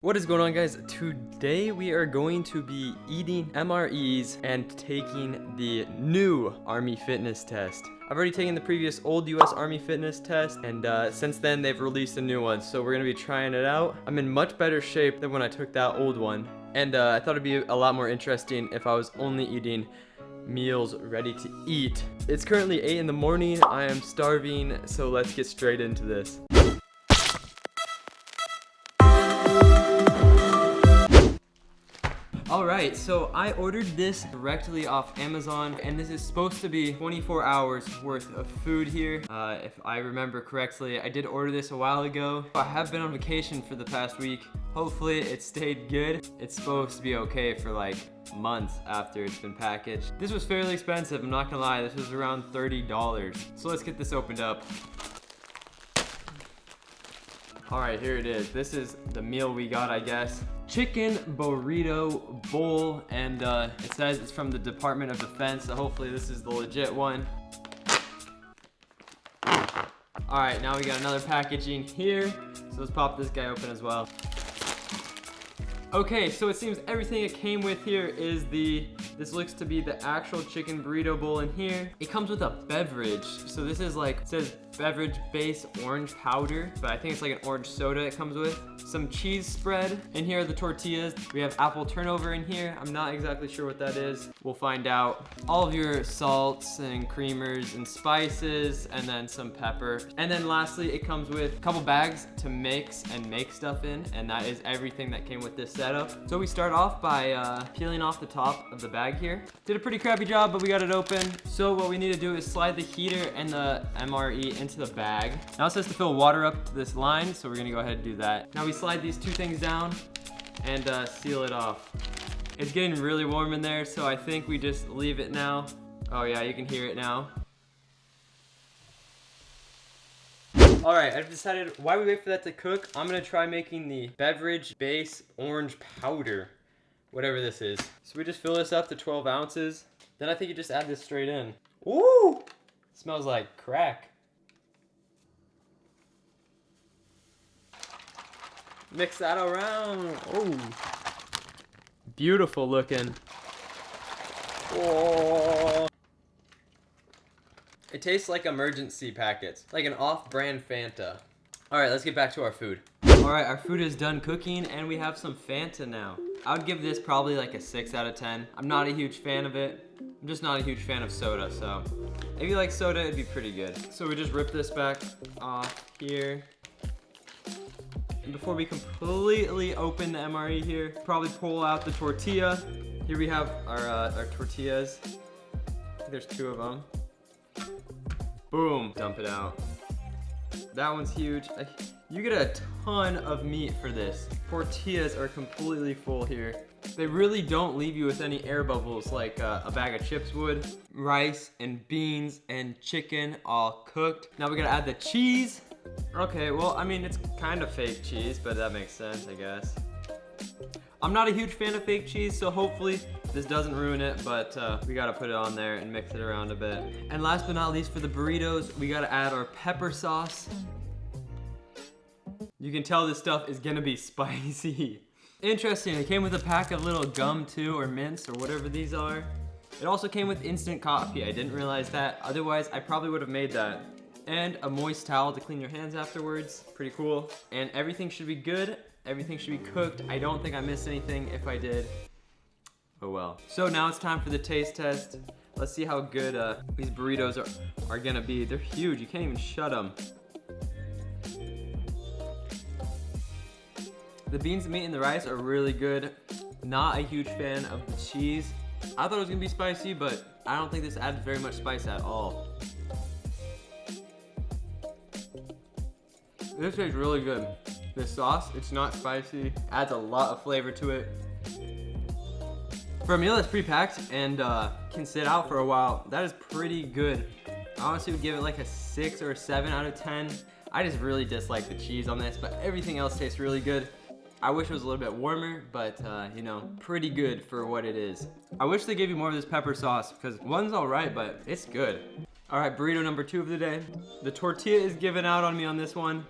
What is going on, guys? Today we are going to be eating MREs and taking the new Army fitness test. I've already taken the previous old US Army fitness test, and since then they've released a new one, so we're gonna be trying it out. I'm in much better shape than when I took that old one, and I thought it'd be a lot more interesting if I was only eating meals ready to eat. It's currently 8 in the morning. I am starving, so let's get straight into this. Alright, so I ordered this directly off Amazon, and this is supposed to be 24 hours worth of food here. If I remember correctly, I did order this a while ago. I have been on vacation for the past week. Hopefully it stayed good. It's supposed to be okay for like months after it's been packaged. This was fairly expensive, I'm not gonna lie. This was around $30. So let's get this opened up. Alright, here it is. This is the meal we got, I guess. Chicken burrito bowl, and it says it's from the Department of Defense, so hopefully this is the legit one. Alright, now we got another packaging here, so let's pop this guy open as well. Okay, so it seems everything it came with here is this looks to be the actual chicken burrito bowl in here. It comes with a beverage, so this is like, it says beverage base orange powder, but I think it's like an orange soda it comes with. Some cheese spread. In here are the tortillas. We have apple turnover in here. I'm not exactly sure what that is. We'll find out. All of your salts and creamers and spices, and then some pepper. And then lastly, it comes with a couple bags to mix and make stuff in, and that is everything that came with this setup. So we start off by peeling off the top of the bag here. Did a pretty crappy job, but we got it open. So what we need to do is slide the heater and the MRE into the bag. Now it says to fill water up to this line, so we're gonna go ahead and do that. Now we slide these two things down and seal it off. It's getting really warm in there, so I think we just leave it now. Oh yeah, you can hear it now. All right, I've decided while we wait for that to cook, I'm gonna try making the beverage base orange powder, whatever this is. So we just fill this up to 12 ounces. Then I think you just add this straight in. Ooh, smells like crack. Mix that around. Oh, beautiful looking. Oh. It tastes like emergency packets, like an off-brand Fanta. All right, let's get back to our food. All right, our food is done cooking, and we have some Fanta now. I would give this probably like a 6 out of 10. I'm not a huge fan of it. I'm just not a huge fan of soda, so if you like soda, it'd be pretty good. So we just rip this back off here. And before we completely open the MRE here, probably pull out the tortilla. Here we have our tortillas. I think there's 2 of them. Boom, dump it out. That one's huge. You get a ton of meat for this. Tortillas are completely full here. They really don't leave you with any air bubbles like a bag of chips would. Rice and beans and chicken all cooked. Now we gotta add the cheese. Okay, well, I mean, it's kind of fake cheese, but that makes sense, I guess. I'm not a huge fan of fake cheese, so hopefully this doesn't ruin it, but we gotta put it on there and mix it around a bit. And last but not least, for the burritos, we gotta add our pepper sauce. You can tell this stuff is gonna be spicy. Interesting, it came with a pack of little gum too, or mints, or whatever these are. It also came with instant coffee. I didn't realize that. Otherwise, I probably would have made that. And a moist towel to clean your hands afterwards. Pretty cool. And everything should be good. Everything should be cooked. I don't think I missed anything. If I did, oh well. So now it's time for the taste test. Let's see how good these burritos are gonna be. They're huge. You can't even shut them. The beans, the meat, and the rice are really good. Not a huge fan of the cheese. I thought it was gonna be spicy, but I don't think this adds very much spice at all. This tastes really good. The sauce, it's not spicy, adds a lot of flavor to it. For a meal that's pre-packed and can sit out for a while, that is pretty good. I honestly would give it like a 6 or a 7 out of 10. I just really dislike the cheese on this, but everything else tastes really good. I wish it was a little bit warmer, but you know, pretty good for what it is. I wish they gave you more of this pepper sauce, because one's all right, but it's good. All right, burrito number 2 of the day. The tortilla is giving out on me on this one.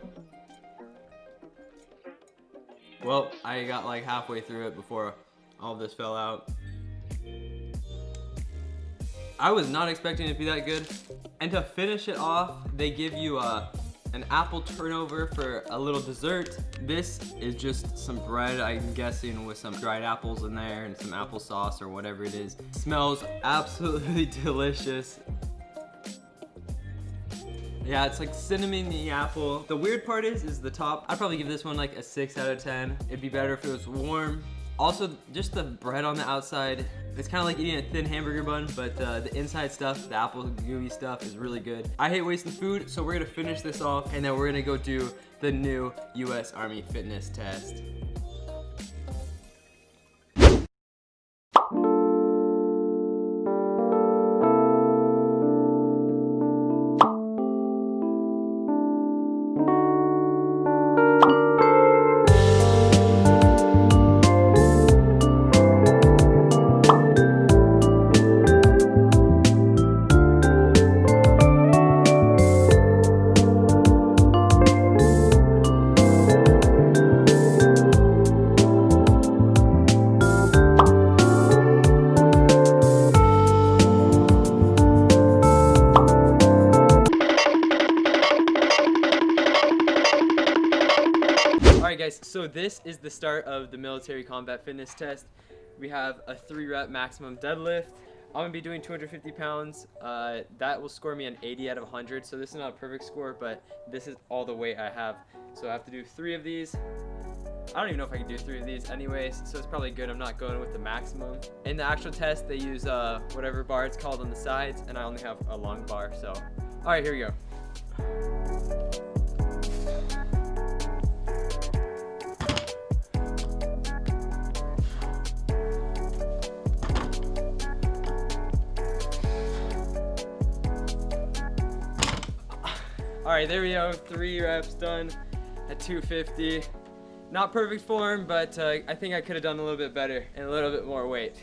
Well, I got like halfway through it before all this fell out. I was not expecting it to be that good. And to finish it off, they give you an apple turnover for a little dessert. This is just some bread, I'm guessing, with some dried apples in there and some applesauce or whatever it is. Smells absolutely delicious. Yeah, it's like cinnamony apple. The weird part is the top. I'd probably give this one like a 6 out of 10. It'd be better if it was warm. Also, just the bread on the outside, it's kind of like eating a thin hamburger bun, but the inside stuff, the apple gooey stuff, is really good. I hate wasting food, so we're gonna finish this off, and then we're gonna go do the new US Army fitness test. Alright guys, so this is the start of the military combat fitness test. We have a 3-rep maximum deadlift. I'm gonna be doing 250 pounds. That will score me an 80 out of 100, so this is not a perfect score, but this is all the weight I have. So I have to do 3 of these. I don't even know if I can do 3 of these anyways, so it's probably good I'm not going with the maximum. In the actual test, they use whatever bar it's called on the sides, and I only have a long bar, so. Alright, here we go. Alright, there we go, 3 reps done at 250. Not perfect form, but I think I could have done a little bit better and a little bit more weight.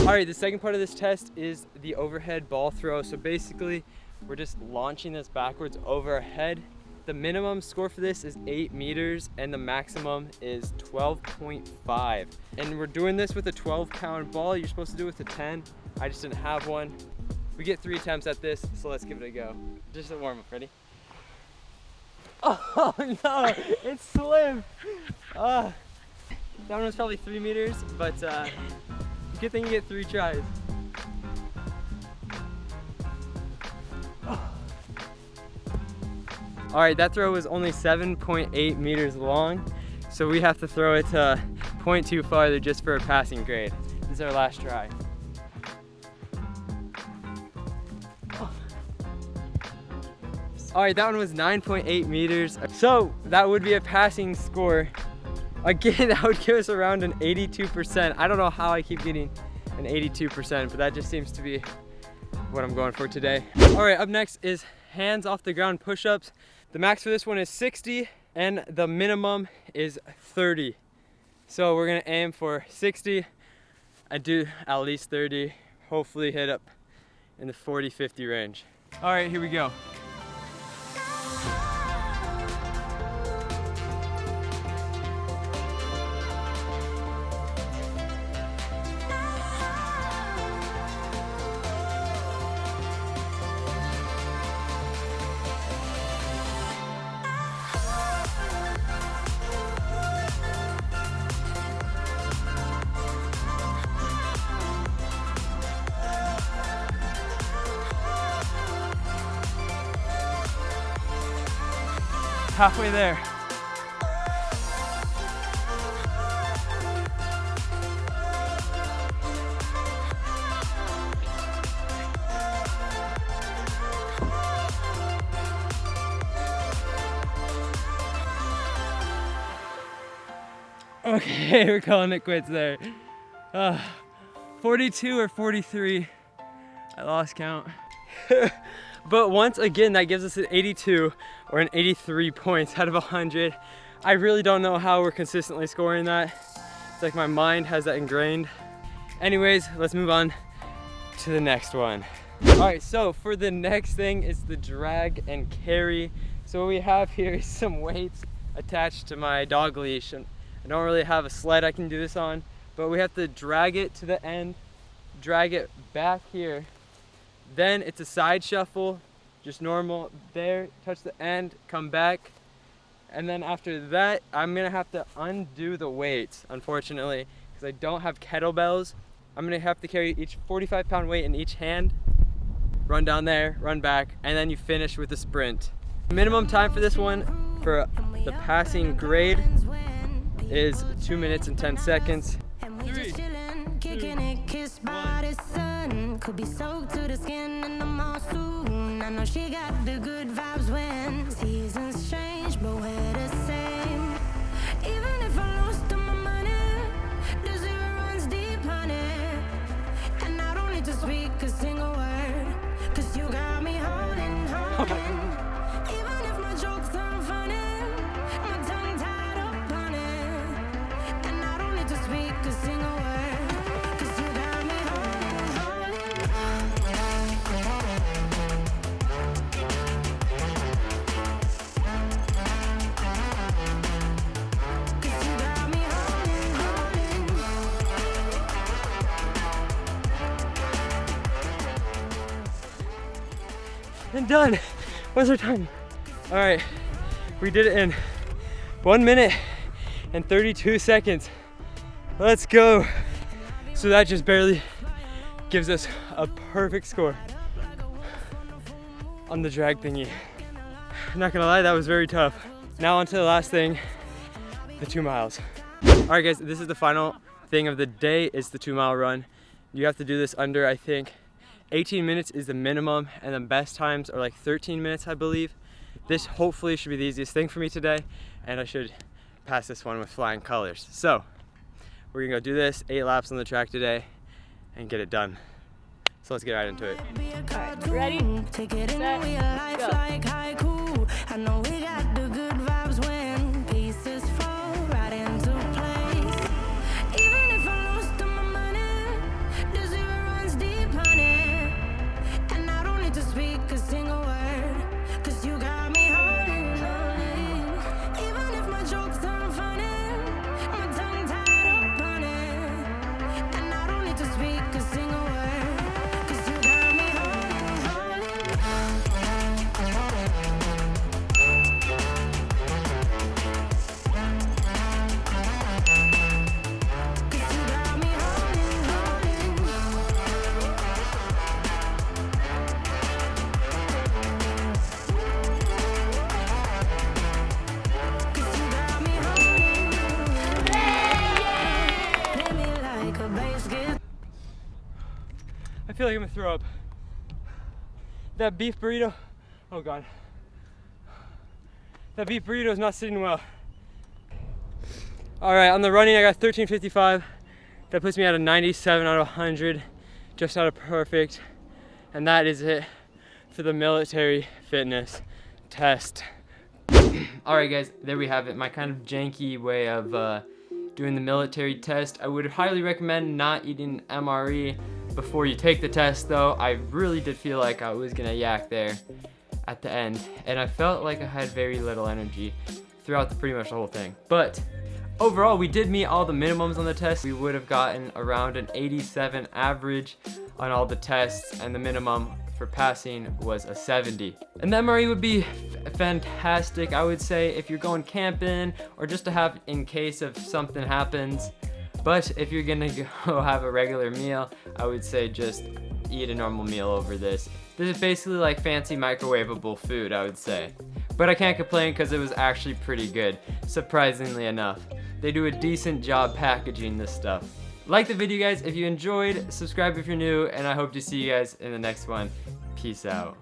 Alright, the second part of this test is the overhead ball throw. So basically, we're just launching this backwards over our head. The minimum score for this is 8 meters and the maximum is 12.5. And we're doing this with a 12-pound ball. You're supposed to do it with a 10. I just didn't have one. We get 3 attempts at this, so let's give it a go. Just a warm-up, ready? Oh no, it slipped. That one was probably 3 meters, but good thing you get 3 tries. All right, that throw was only 7.8 meters long, so we have to throw it 0.2 farther just for a passing grade. This is our last try. All right, that one was 9.8 meters. So that would be a passing score. Again, that would give us around an 82%. I don't know how I keep getting an 82%, but that just seems to be what I'm going for today. All right, up next is hands off the ground push-ups. The max for this one is 60 and the minimum is 30. So we're gonna aim for 60 and do at least 30, hopefully hit up in the 40-50 range. All right, here we go. Halfway there. Okay, we're calling it quits there. 42 or 43. I lost count. But once again, that gives us an 82 or an 83 points out of 100. I really don't know how we're consistently scoring that. It's like my mind has that ingrained. Anyways, let's move on to the next one. All right, so for the next thing is the drag and carry. So what we have here is some weights attached to my dog leash. And I don't really have a sled I can do this on, but we have to drag it to the end, drag it back here. Then it's a side shuffle, just normal there, touch the end, come back. And then after that, I'm gonna have to undo the weights, unfortunately, because I don't have kettlebells. I'm gonna have to carry each 45-pound weight in each hand, run down there, run back, and then you finish with a sprint. Minimum time for this one, for the passing grade, is 2 minutes and 10 seconds. 3, 2, 1. Could be soaked to the skin in the monsoon. I know she got the good vibes when seasons change, but we're the same. Even if I lost all my money, the zero runs deep, honey. And I don't need to speak a single word, cause you got me holding, holding. Even if my jokes aren't funny, my tongue tied up on it. And I don't need to speak a single word, cause you got me holding, holding. Cause you got me holding, holding. And done. What's our time? All right, we did it in 1 minute and 32 seconds. Let's go. So that just barely gives us a perfect score on the drag thingy. I'm not gonna lie, that was very tough. Now on to the last thing, the 2 miles. All right guys, this is the final thing of the day, is the 2 mile run. You have to do this under, I think, 18 minutes is the minimum, and the best times are like 13 minutes, I believe. This hopefully should be the easiest thing for me today, and I should pass this one with flying colors. So we're gonna go do this, 8 laps on the track today, and get it done. So let's get right into it. Alright, ready? Take it in real life like haiku. I know we got the good vibes when pieces fall right into place. Even if I lost all my money, the zero runs deep, honey. And I don't need to speak a single word, cause you got me holding, holding. Even if my jokes aren't funny, my tongue tied up on it. And I don't need to speak a single word, cause you got me holding, holding. Cause you got me holding, holding. Cause you got me holding. Play me like a bass guitar. I feel like I'm gonna throw up. That beef burrito, oh God. That beef burrito is not sitting well. All right, on the running, I got 13:55. That puts me at a 97 out of 100, just out of perfect. And that is it for the military fitness test. All right guys, there we have it. My kind of janky way of doing the military test. I would highly recommend not eating MRE before you take the test though. I really did feel like I was gonna yak there at the end, and I felt like I had very little energy throughout pretty much the whole thing. But overall, we did meet all the minimums on the test. We would have gotten around an 87 average on all the tests, and the minimum for passing was a 70. And the MRE would be fantastic, I would say, if you're going camping or just to have in case if something happens. But if you're gonna go have a regular meal, I would say just eat a normal meal over this. This is basically like fancy microwavable food, I would say. But I can't complain because it was actually pretty good, surprisingly enough. They do a decent job packaging this stuff. Like the video guys if you enjoyed, subscribe if you're new, and I hope to see you guys in the next one. Peace out.